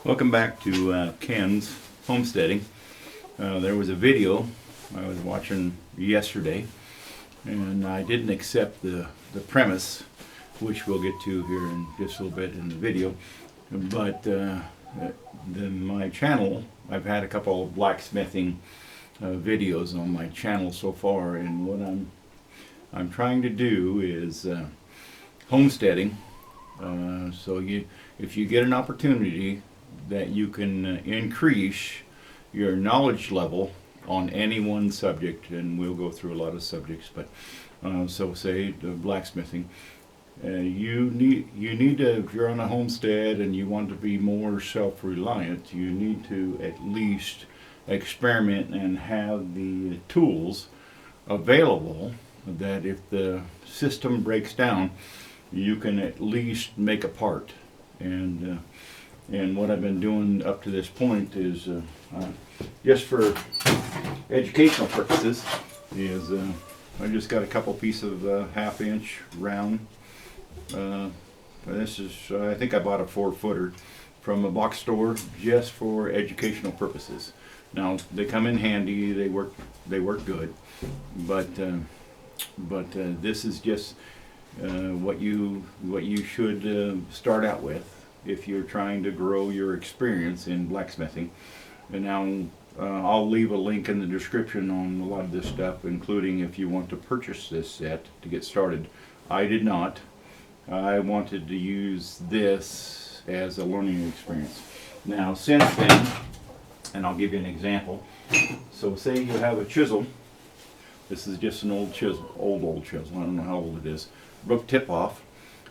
Welcome back to Ken's homesteading. There was a video I was watching yesterday, and I didn't accept the premise, which we'll get to here in just a little bit in the video. But my channel, I've had a couple of blacksmithing videos on my channel so far, and what I'm trying to do is homesteading. So if you get an opportunity that you can increase your knowledge level on any one subject, and we'll go through a lot of subjects, but so say blacksmithing, you need to, if you're on a homestead and you want to be more self-reliant, you need to at least experiment and have the tools available that if the system breaks down, you can at least make a part. And what I've been doing up to this point is just for educational purposes is I just got a couple pieces of half-inch round. This is I think I bought a 4-footer from a box store just for educational purposes. Now they come in handy, they work good, but this is just what you should start out with if you're trying to grow your experience in blacksmithing. And now I'll leave a link in the description on a lot of this stuff, including if you want to purchase this set to get started. I did not. I wanted to use this as a learning experience. Now since then, and I'll give you an example. So say you have a chisel. This is just an old chisel, old chisel. I don't know how old it is. Broke tip off,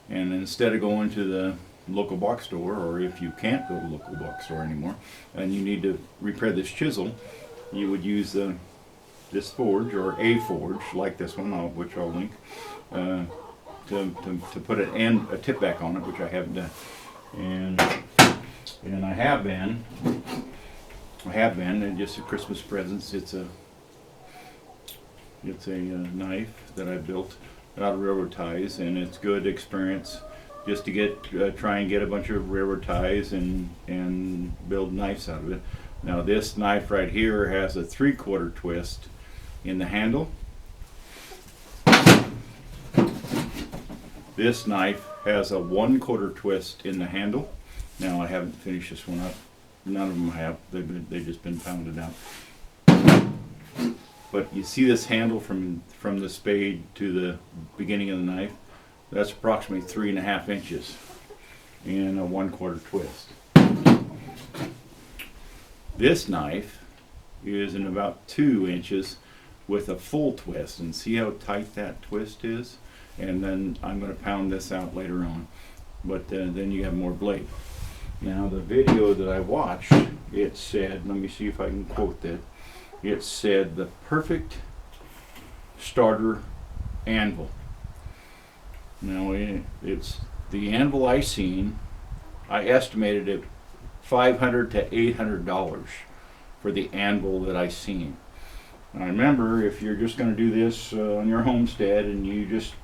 and instead of going to the local box store, or if you can't go to the local box store anymore and you need to repair this chisel, you would use this forge or a forge like this one, which I'll link, to put a tip back on it, which I haven't done, and I have been, and just a Christmas presents. It's a knife that I built out of railroad ties, and it's good experience just to try and get a bunch of railroad ties and build knives out of it. Now this knife right here has a 3/4 twist in the handle. This knife has a 1/4 twist in the handle. Now I haven't finished this one up. None of them have. They've just been pounded out. But you see this handle from the spade to the beginning of the knife? That's approximately 3.5 inches in a 1/4 twist. This knife is in about 2 inches with a full twist, and see how tight that twist is? And then I'm going to pound this out later on, but then you have more blade. Now the video that I watched, it said, let me see if I can quote that, it said the perfect starter anvil. Now it's the anvil I seen, I estimated it $500 to $800 for the anvil that I seen. Now remember, if you're just going to do this on your homestead, and you just,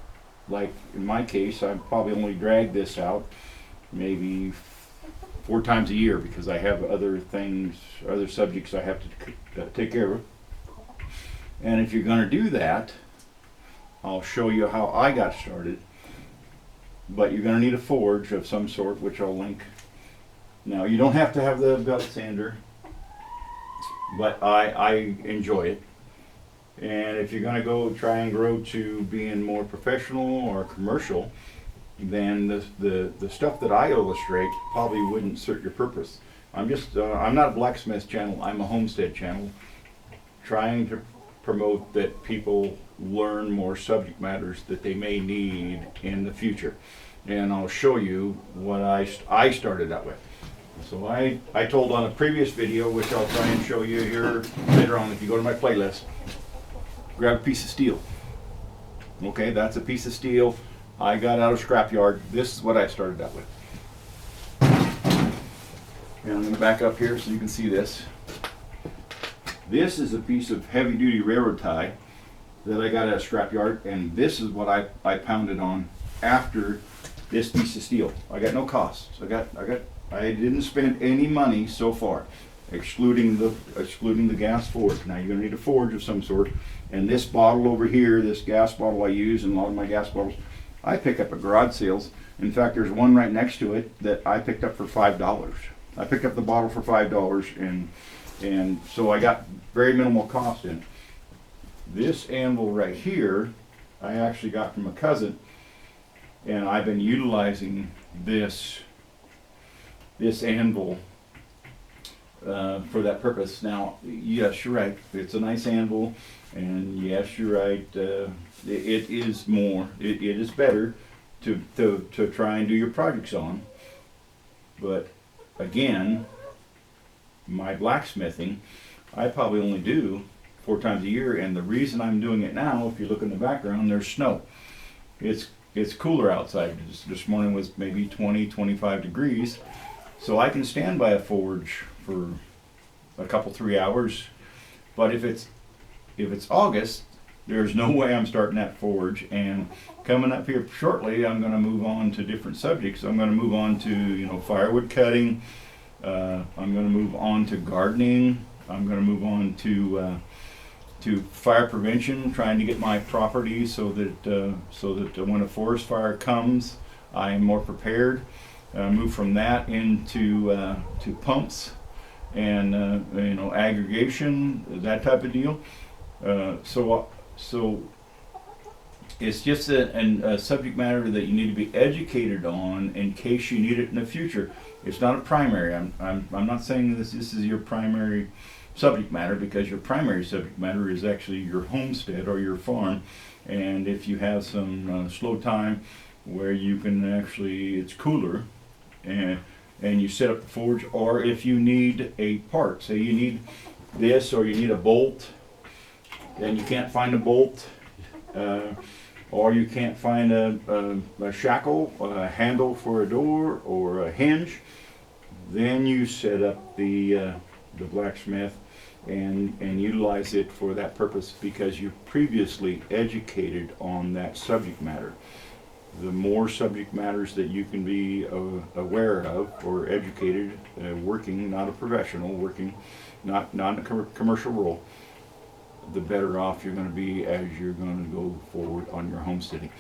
like in my case, I probably only drag this out maybe 4 times a year because I have other subjects I have to take care of. And if you're going to do that, I'll show you how I got started. But you're going to need a forge of some sort, which I'll link. Now you don't have to have the belt sander, but I enjoy it. And if you're going to go try and grow to being more professional or commercial, then the stuff that I illustrate probably wouldn't suit your purpose. I'm not a blacksmith channel, I'm a homestead channel, trying to promote that people learn more subject matters that they may need in the future. And I'll show you what I started out with. So I told on a previous video, which I'll try and show you here later on if you go to my playlist, grab a piece of steel. Okay, that's a piece of steel I got out of scrapyard. This is what I started out with. And I'm going to back up here so you can see this. This is a piece of heavy-duty railroad tie that I got at a scrapyard, and this is what I pounded on after this piece of steel. I got no costs. I didn't spend any money so far, excluding the gas forge. Now you're gonna need a forge of some sort. And this bottle over here, this gas bottle I use, and a lot of my gas bottles, I pick up at garage sales. In fact, there's one right next to it that I picked up for $5. I picked up the bottle for $5, and so I got very minimal cost in it. This anvil right here, I actually got from a cousin, and I've been utilizing this anvil for that purpose. Now, yes, you're right. It's a nice anvil, and yes, you're right. It is more. It is better to try and do your projects on. But again, my blacksmithing, I probably only do 4 times a year, and the reason I'm doing it now, if you look in the background, there's snow. It's cooler outside. This morning was maybe 20-25 degrees, so I can stand by a forge for a couple 3 hours. But if it's August, there's no way I'm starting that forge. And coming up here shortly, I'm going to move on to different subjects. I'm going to move on to firewood cutting. I'm going to move on to gardening. I'm going to move on to fire prevention, trying to get my property so that when a forest fire comes, I am more prepared. Move from that into to pumps and aggregation, that type of deal. So it's just a subject matter that you need to be educated on in case you need it in the future. It's not a primary. I'm not saying this is your primary subject matter, because your primary subject matter is actually your homestead or your farm. And if you have some slow time where you can actually, it's cooler, and you set up the forge, or if you need a part, say you need this or you need a bolt and you can't find a bolt, or you can't find a shackle, a handle for a door or a hinge, then you set up the blacksmith and utilize it for that purpose, because you're previously educated on that subject matter. The more subject matters that you can be aware of or educated, working, not a professional, working not in a commercial role, the better off you're going to be as you're going to go forward on your homesteading.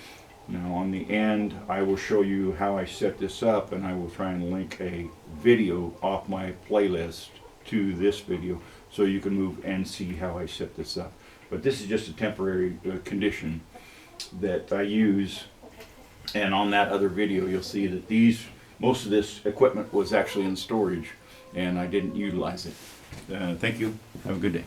Now on the end, I will show you how I set this up, and I will try and link a video off my playlist to this video so you can move and see how I set this up. But this is just a temporary condition that I use, and on that other video you'll see that most of this equipment was actually in storage and I didn't utilize it. Thank you. Have a good day.